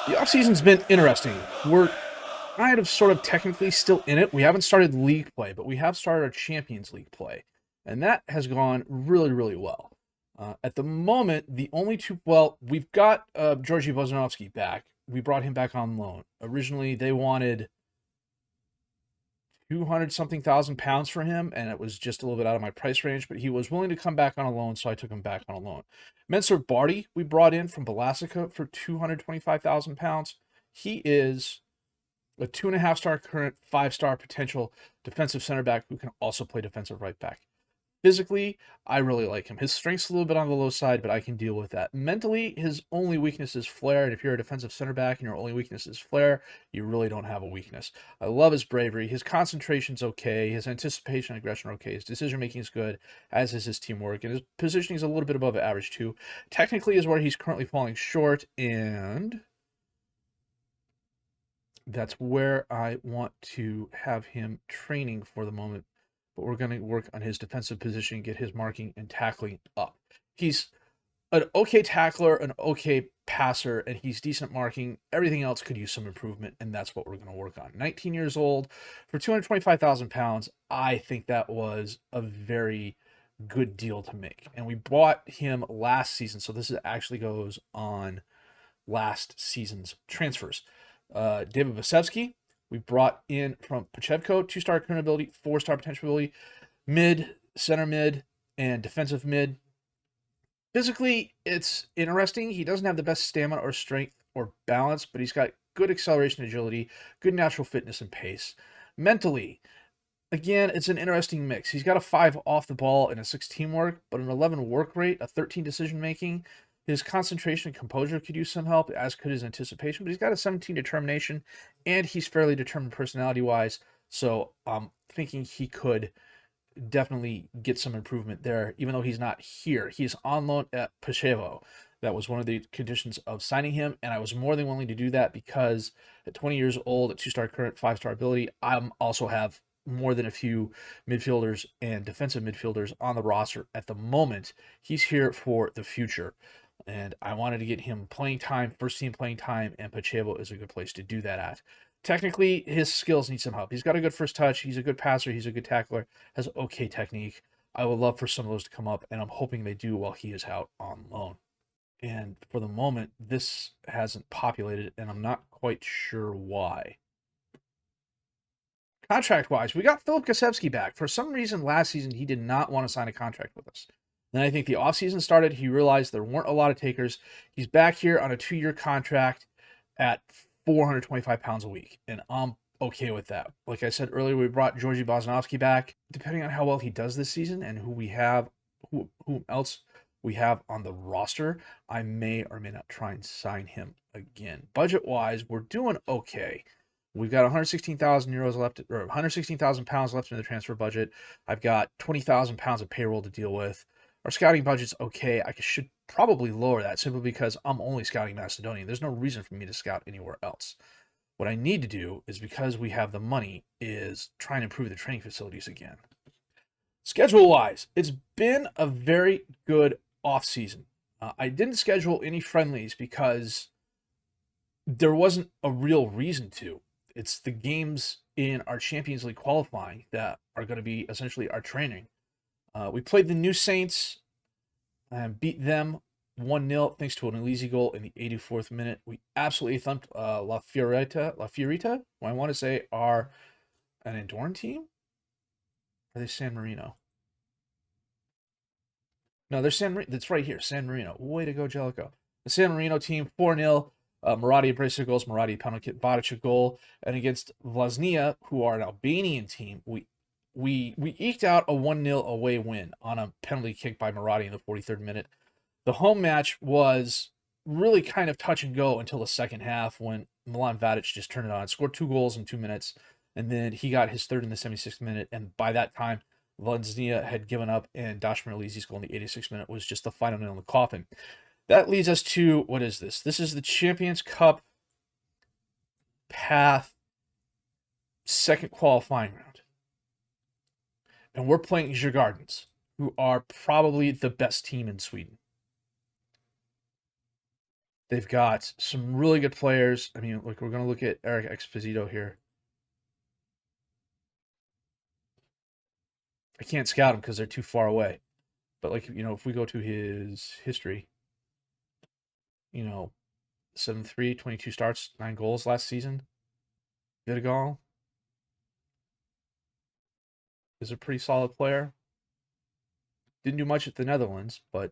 The offseason's been interesting. We're kind of sort of technically still in it. We haven't started league play, but we have started our Champions League play. And that has gone really, really well. At the moment, the only two, well, we've got Georgi Bozanovsky back. We brought him back on loan. Originally, they wanted 200 something thousand pounds for him, and it was just a little bit out of my price range, but he was willing to come back on a loan, so I took him back on a loan. Mensur Barty, we brought in from Balasica for 225,000 pounds. He is a 2.5-star current, 5-star potential defensive center back who can also play defensive right back. Physically, I really like him. His strength's a little bit on the low side, but I can deal with that. Mentally, his only weakness is flair, and if you're a defensive center back and your only weakness is flair, you really don't have a weakness. I love his bravery. His concentration's okay. His anticipation and aggression are okay. His decision-making is good, as is his teamwork, and his positioning is a little bit above average, too. Technically is where he's currently falling short, and that's where I want to have him training for the moment. But we're going to work on his defensive position, get his marking and tackling up. He's an okay tackler, an okay passer, and he's decent marking. Everything else could use some improvement, and that's what we're going to work on. 19 years old, for 225,000 pounds, I think that was a very good deal to make. And we bought him last season, so this actually goes on last season's transfers. David Vasevsky, we brought in from Pachevko, 2-star current ability, 4-star potential ability, mid, center mid, and defensive mid. Physically, it's interesting. He doesn't have the best stamina or strength or balance, but he's got good acceleration, agility, good natural fitness, and pace. Mentally, again, it's an interesting mix. He's got a 5 off the ball and a 6 teamwork, but an 11 work rate, a 13 decision making. His concentration and composure could use some help, as could his anticipation, but he's got a 17 determination, and he's fairly determined personality-wise, so I'm thinking he could definitely get some improvement there, even though he's not here. He's on loan at Pashevo. That was one of the conditions of signing him, and I was more than willing to do that because at 20 years old, at 2-star current, 5-star ability, I also have more than a few midfielders and defensive midfielders on the roster at the moment. He's here for the future. And I wanted to get him playing time, first team playing time, and Pacheco is a good place to do that at. Technically, his skills need some help. He's got a good first touch. He's a good passer. He's a good tackler. Has okay technique. I would love for some of those to come up, and I'm hoping they do while he is out on loan. And for the moment, this hasn't populated, and I'm not quite sure why. Contract-wise, we got Filip Kasevsky back. For some reason, last season, he did not want to sign a contract with us. Then I think the offseason started. He realized there weren't a lot of takers. He's back here on a 2-year contract at 425 pounds a week, and I'm okay with that. Like I said earlier, we brought Georgi Bozanovsky back. Depending on how well he does this season and who else we have on the roster, I may or may not try and sign him again. Budget-wise, we're doing okay. We've got 116,000 euros left, or 116,000 pounds left in the transfer budget. I've got 20,000 pounds of payroll to deal with. Our scouting budget's okay. I should probably lower that simply because I'm only scouting Macedonia. There's no reason for me to scout anywhere else. What I need to do is, because we have the money, is try and improve the training facilities again. Schedule-wise, it's been a very good off-season. I didn't schedule any friendlies because there wasn't a real reason to. It's the games in our Champions League qualifying that are going to be essentially our training. We played the New Saints and beat them 1-0 thanks to an easy goal in the 84th minute. We absolutely thumped La Fiorita, who I want to say are an Andorran team? Are they San Marino? No, they're San Marino. That's right here, San Marino. Way to go, Jellico. The San Marino team, 4-0. Maradi Bracer goals, Maradi penalty kick, Badic a goal. And against Vlasnia, who are an Albanian team, we eked out a 1-0 away win on a penalty kick by Maradi in the 43rd minute. The home match was really kind of touch and go until the second half when Milan Vadic just turned it on, scored 2 goals in 2 minutes, and then he got his third in the 76th minute. And by that time, Vladnia had given up, and Dashmir Alizi's goal in the 86th minute was just the final nail in the coffin. That leads us to, what is this? This is the Champions Cup path second qualifying round. And we're playing Djurgårdens, who are probably the best team in Sweden. They've got some really good players. I mean, look, we're going to look at Eric Exposito here. I can't scout him because they're too far away. But, like, you know, if we go to his history, you know, 7-3, 22 starts, 9 goals last season. Vidigal is a pretty solid player. Didn't do much at the Netherlands, but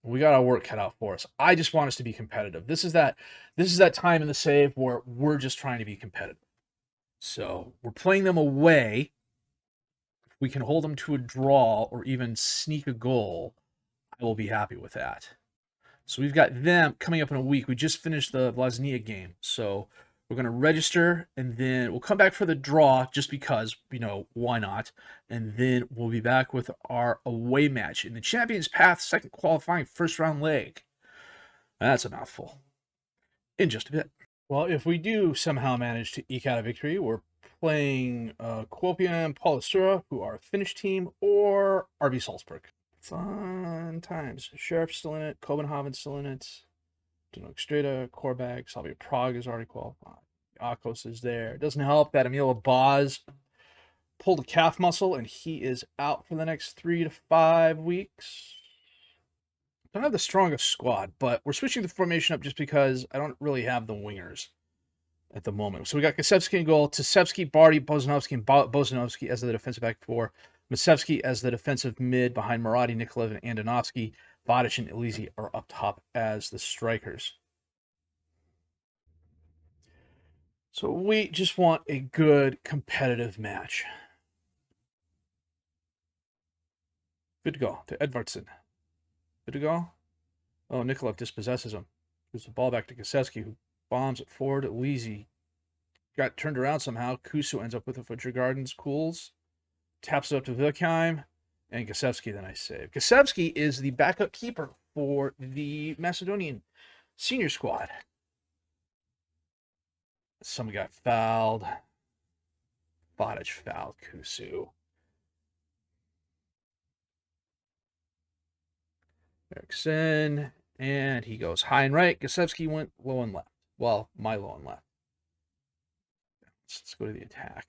we got our work cut out for us. I just want us to be competitive. This is that time in the save where we're just trying to be competitive. So we're playing them away. If we can hold them to a draw or even sneak a goal, I will be happy with that. So we've got them coming up in a week. We just finished the Vlasnia game. So we're going to register, and then we'll come back for the draw just because, you know, why not? And then we'll be back with our away match in the Champions Path second qualifying first round leg. That's a mouthful. In just a bit. Well, if we do somehow manage to eke out a victory, we're playing Kuopia and Paulusura, who are a Finnish team, or RB Salzburg. Fun times. Sheriff's still in it. Copenhagen's still in it. Dunok Strata, Korbag, Slavia Prague is already qualified. Akos is there. It doesn't help that Emil Boz pulled a calf muscle, and he is out for the next 3 to 5 weeks. Don't have the strongest squad, but we're switching the formation up just because I don't really have the wingers at the moment. So we got Kasevsky in goal, Tasevsky, Barty, Bozanovsky, and Bozanovsky as the defensive back four, Masevsky as the defensive mid behind Maradi, Nikolaev, and Andonovsky. Vadic and Elise are up top as the strikers. So we just want a good competitive match. Vidgal to Edvardsen. Vidgal. Oh, Nikolaev dispossesses him. Gives the ball back to Kasevsky, who bombs it forward. Elise got turned around somehow. Kusu ends up with it for Djurgårdens. Cools. Taps it up to Vilkheim. And Kasevsky, the nice save. Kasevsky is the backup keeper for the Macedonian senior squad. Somebody got fouled. Vadic fouled Kusu. Eriksson. And he goes high and right. Kasevsky went low and left. Well, my low and left. Let's go to the attack.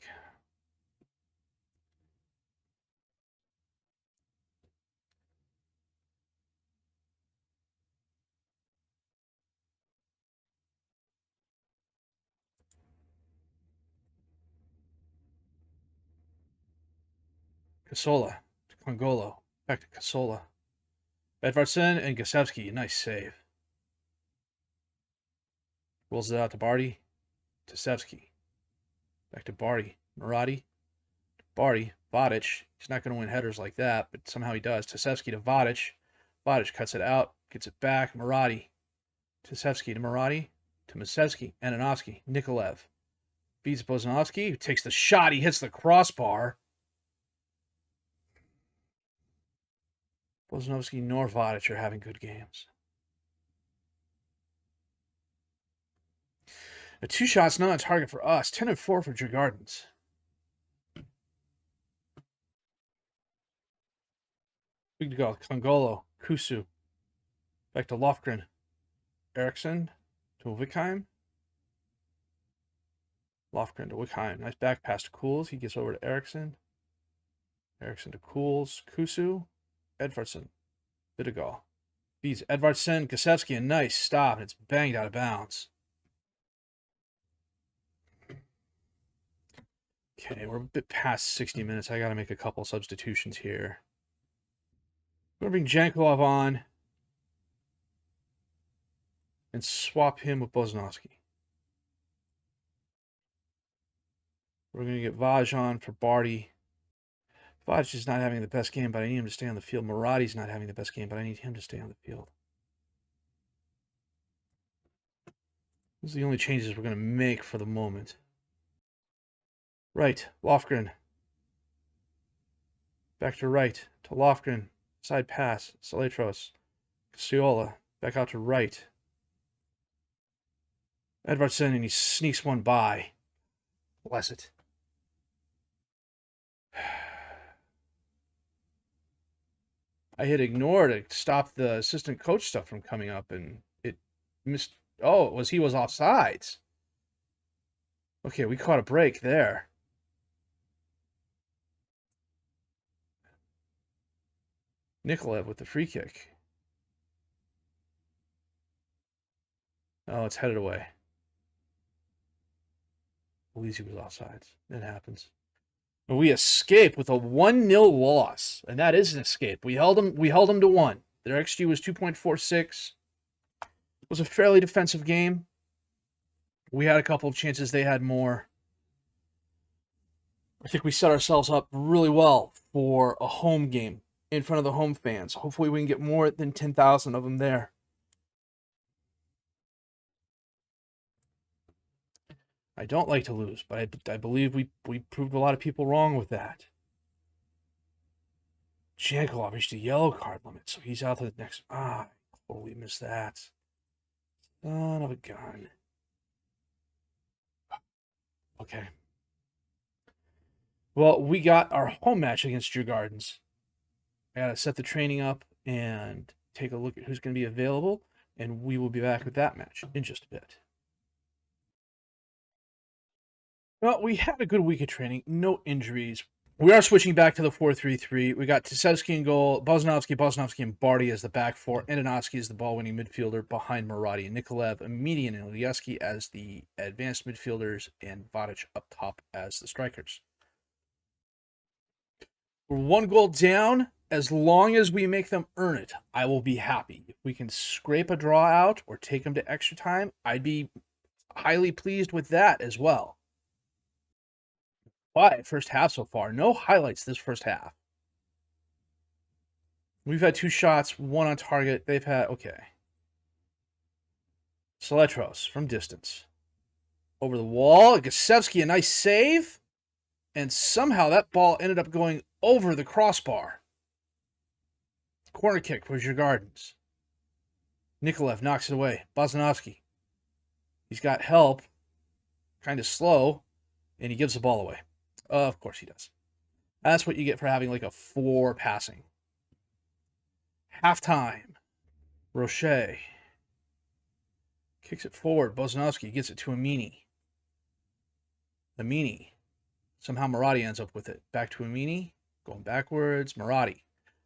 Kasola to Kongolo. Back to Kasola. Edvardsen and Kasevsky. Nice save. Rolls it out to Barty. Tasevsky. Back to Barty. Maradi. Barty. Vadic. He's not going to win headers like that, but somehow he does. Tasevsky to Vadic. Vadic cuts it out. Gets it back. Maradi. Tasevsky to Maradi. To Masevsky. Andonovsky. Nikolaev. Beats Bozanovsky, who takes the shot. He hits the crossbar. Bozanovsky nor Vadic are having good games. The 2 shots not on target for us. 10-4 for Djurgårdens. Big goal. Kongolo. Kusu. Back to Lofgren. Eriksson to Wickheim. Lofgren to Wickheim. Nice back pass to Cools. He gets over to Eriksson. Eriksson to Cools. Kusu. Edvardsen. Vidgal. Beats Edvardsen. Kasevsky. A nice stop. And it's banged out of bounds. Okay, we're a bit past 60 minutes. I got to make a couple substitutions here. I'm going to bring Jankulov on and swap him with Bozanovsky. We're going to get Vaj on for Barty. Vaj is not having the best game, but I need him to stay on the field. Maradi's not having the best game, but I need him to stay on the field. Those are the only changes we're going to make for the moment. Right, Lofgren. Back to right, to Lofgren. Side pass, Saletros. Casiola, back out to right. Edvardsen, and he sneaks one by. Bless it. I hit ignore to stop the assistant coach stuff from coming up, and Missed. Oh, he was offsides. Okay, we caught a break there. Nikolaev with the free kick. Oh, it's headed away. At least he was offsides. It happens. But we escape with a 1-0 loss, and that is an escape. We held them to 1. Their XG was 2.46. It was a fairly defensive game. We had a couple of chances. They had more. I think we set ourselves up really well for a home game in front of the home fans. Hopefully we can get more than 10,000 of them there. I don't like to lose, but I believe we proved a lot of people wrong with that. Jankelov reached the yellow card limit, so he's out to the next. I totally missed that. Son of a gun. Okay. Well, we got our home match against Djurgårdens. I gotta set the training up and take a look at who's going to be available, and we will be back with that match in just a bit. Well, we had a good week of training, no injuries. We are switching back to the 4-3-3. We got Tisevsky in goal, Bosnovsky, and Barty as the back four. Andonovsky is the ball-winning midfielder behind Maradi and Nikolaev, Median and Ilyeski as the advanced midfielders, and Vardar up top as the strikers. We're 1 goal down. As long as we make them earn it, I will be happy. If we can scrape a draw out or take them to extra time, I'd be highly pleased with that as well. But first half so far, no highlights this first half. We've had 2 shots, 1 on target. They've had, okay. Saletros from distance. Over the wall. Gasevsky, a nice save. And somehow that ball ended up going over the crossbar. Corner kick for Djurgårdens. Nikolaev knocks it away. Bosnovsky. He's got help. Kind of slow. And he gives the ball away. Of course he does. That's what you get for having like a 4 passing. Halftime. Roche. Kicks it forward. Bosnovsky gets it to Amini. Amini. Somehow Maradi ends up with it. Back to Amini. Going backwards. Maradi.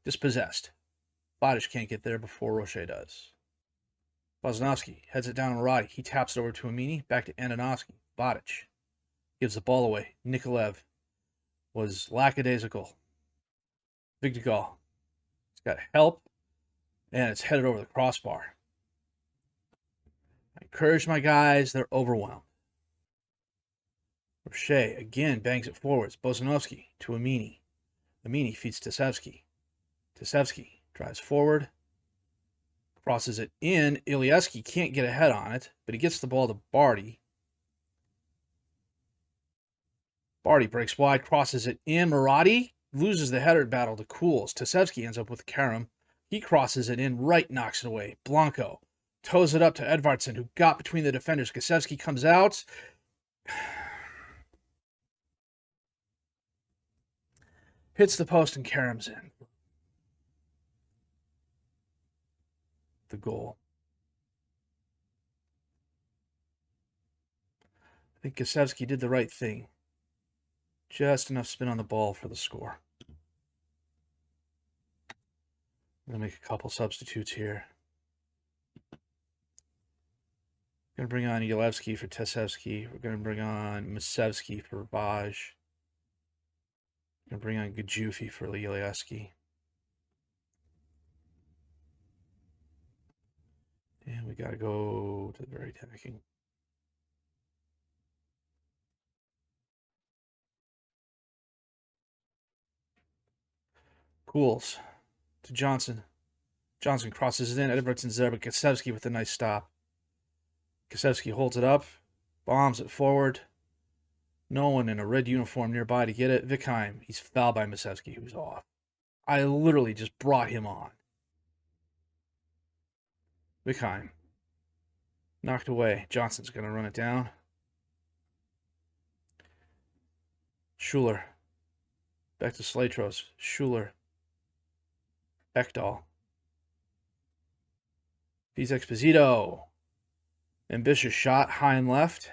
Dispossessed. Vardar can't get there before Roche does. Bosnovsky heads it down to Maradi. He taps it over to Amini. Back to Andonovsky. Vardar gives the ball away. Nikolaev was lackadaisical. Vigdegall. He's got help. And it's headed over the crossbar. I encourage my guys. They're overwhelmed. Roche again bangs it forwards. Bosnovsky to Amini. Amini feeds Tisevsky. Tisevsky drives forward. Crosses it in. Ilyeski can't get ahead on it, but he gets the ball to Barty. Barty breaks wide, crosses it in. Maradi loses the header battle to Cools. Tisevsky ends up with Karam. He crosses it in, right knocks it away. Blanco toes it up to Edvardsen, who got between the defenders. Gasevsky comes out. Hits the post and Karam's in. The goal. I think Gasevsky did the right thing. Just enough spin on the ball for the score. I'm going to make a couple substitutes here. Going to bring on Yelevsky for Tesevsky. We're going to bring on Masevsky for Vaj. Going to bring on Gajufi for Ilyeski. And we got to go to the very attacking. Cools to Johnson. Johnson crosses it in. Edvardsen's there, but Gasevsky with a nice stop. Gasevsky holds it up, bombs it forward. No one in a red uniform nearby to get it. Vikheim, he's fouled by Masevsky, who's off. I literally just brought him on. Vikheim. Knocked away. Johnson's going to run it down. Schuler. Back to Slatros. Schuler. Ekdal. He's Exposito. Ambitious shot, high and left.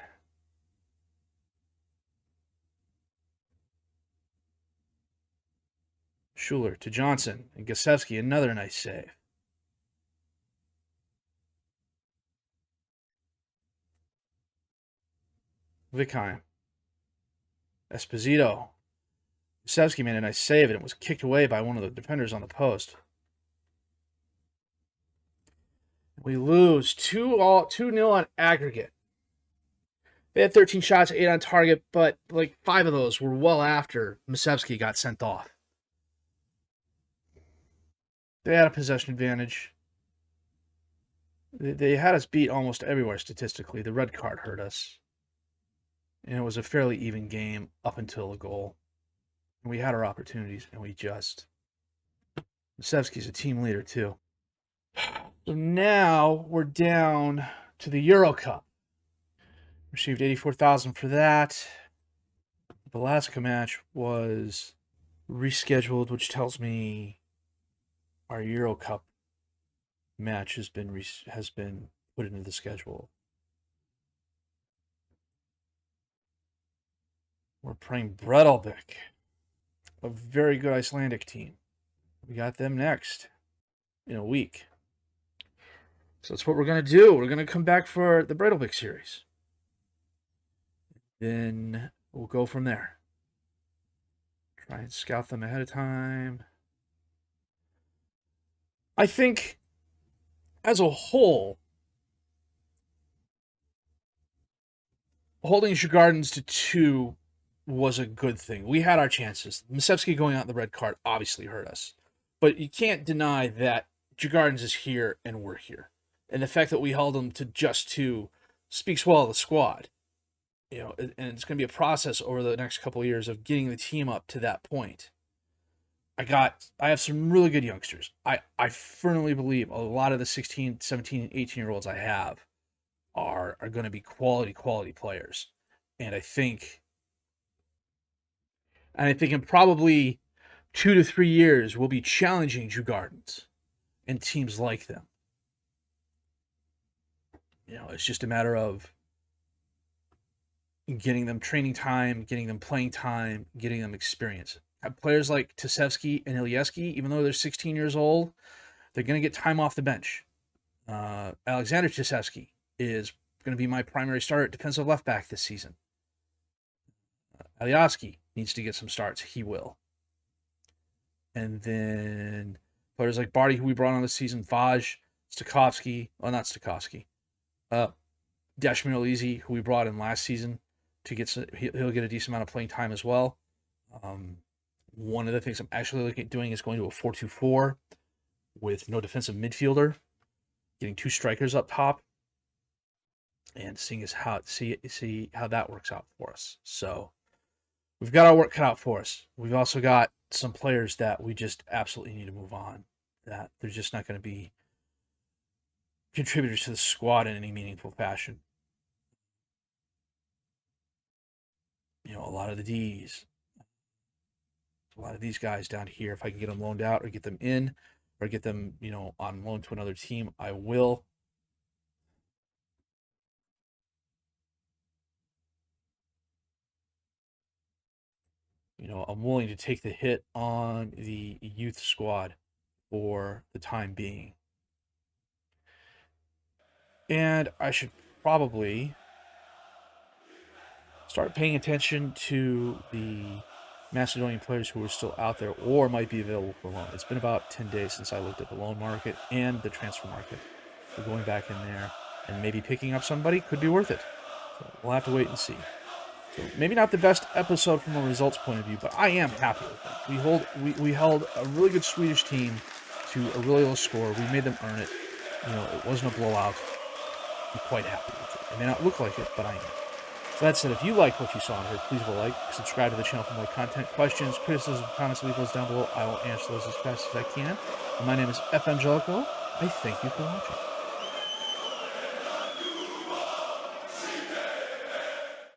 Schuler to Johnson. And Gosewski, another nice save. Vickheim. Esposito. Gosewski made a nice save, and it was kicked away by one of the defenders on the post. We lose 2-0 on aggregate. They had 13 shots, 8 on target, but like 5 of those were well after Masevsky got sent off. They had a possession advantage. They had us beat almost everywhere statistically. The red card hurt us. And it was a fairly even game up until the goal. And we had our opportunities, and we just... Masevsky's a team leader, too. So now we're down to the Euro Cup. Received $84,000 for that. The Alaska match was rescheduled, which tells me our Euro Cup match has been put into the schedule. We're playing Bredelbæk, a very good Icelandic team. We got them next in a week. So that's what we're going to do. We're going to come back for the Bredelbæk series. Then we'll go from there. Try and scout them ahead of time. I think, as a whole, holding Djurgårdens to 2 was a good thing. We had our chances. Masevsky going out in the red card obviously hurt us. But you can't deny that Djurgårdens is here and we're here. And the fact that we held them to just 2 speaks well of the squad. You know, and it's going to be a process over the next couple of years of getting the team up to that point. I have some really good youngsters. I firmly believe a lot of the 16, 17, 18-year-olds I have are going to be quality players. And I think in probably 2 to 3 years, we'll be challenging Djurgårdens and teams like them. You know, it's just a matter of getting them training time, getting them playing time, getting them experience. Players like Tasevsky and Ilyeski, even though they're 16 years old, they're going to get time off the bench. Alexander Tasevsky is going to be my primary starter at defensive left back this season. Alioski needs to get some starts. He will. And then players like Barty, who we brought on this season, Vaj, Stakovsky, well, not Stakovsky, Dashmir Alizi, who we brought in last season, he'll get a decent amount of playing time as well. One of the things I'm actually looking at doing is going to a 4-2-4 with no defensive midfielder, getting 2 strikers up top, and seeing how that works out for us. So we've got our work cut out for us. We've also got some players that we just absolutely need to move on, that they're just not going to be contributors to the squad in any meaningful fashion. You know, a lot of the Ds, a lot of these guys down here, if I can get them loaned out or get them in or get them, you know, on loan to another team, I will. You know, I'm willing to take the hit on the youth squad for the time being. And I should probably start paying attention to the Macedonian players who are still out there or might be available for loan. It's been about 10 days since I looked at the loan market and the transfer market. So going back in there and maybe picking up somebody could be worth it. So we'll have to wait and see. So maybe not the best episode from a results point of view, but I am happy with it. We held a really good Swedish team to a really low score. We made them earn it. You know, it wasn't a blowout. I'm quite happy with it. It may not look like it, but I am. So that said, if you like what you saw here, please leave a like, subscribe to the channel for more content. Questions, criticism, comments, leave those down below. I will answer those as fast as I can. And my name is FM22. I thank you for watching.